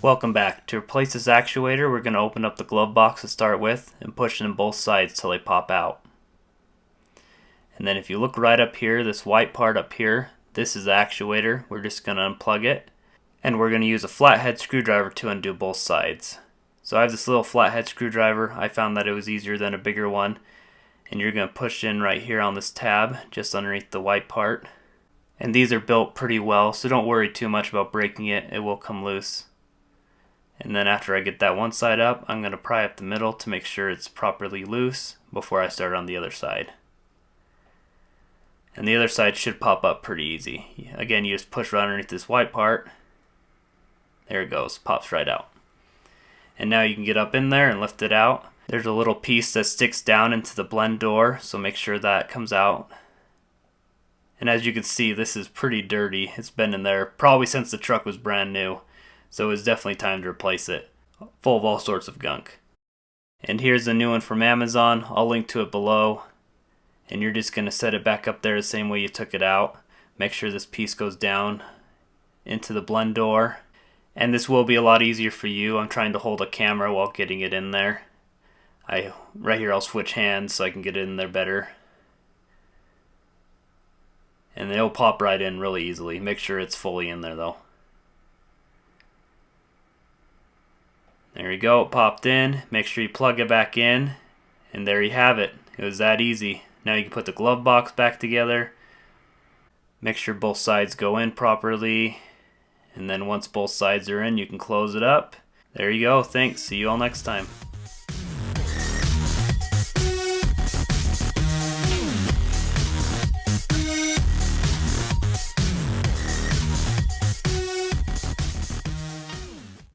Welcome back. To replace this actuator, we're going to open up the glove box to start with and push in both sides till they pop out. And then if you look right up here, this white part up here, this is the actuator. We're just going to unplug it, and we're going to use a flathead screwdriver to undo both sides. So I have this little flathead screwdriver. I found that it was easier than a bigger one. And you're going to push in right here on this tab, just underneath the white part. And these are built pretty well, so don't worry too much about breaking it. It will come loose. And then after I get that one side up, I'm going to pry up the middle to make sure it's properly loose before I start on the other side. And the other side should pop up pretty easy. Again, you just push right underneath this white part. There it goes, pops right out. And now you can get up in there and lift it out. There's a little piece that sticks down into the blend door, so make sure that comes out. And as you can see, this is pretty dirty. It's been in there probably since the truck was brand new. So it's definitely time to replace it. Full of all sorts of gunk. And here's a new one from Amazon. I'll link to it below. And you're just going to set it back up there the same way you took it out. Make sure this piece goes down into the blend door. And this will be a lot easier for you. I'm trying to hold a camera while getting it in there. Right here I'll switch hands so I can get it in there better. And it'll pop right in really easily. Make sure it's fully in there though. There you go, it popped in. Make sure you plug it back in, and there you have it. It was that easy. Now you can put the glove box back together. Make sure both sides go in properly, and then once both sides are in, you can close it up. There you go, thanks. See you all next time.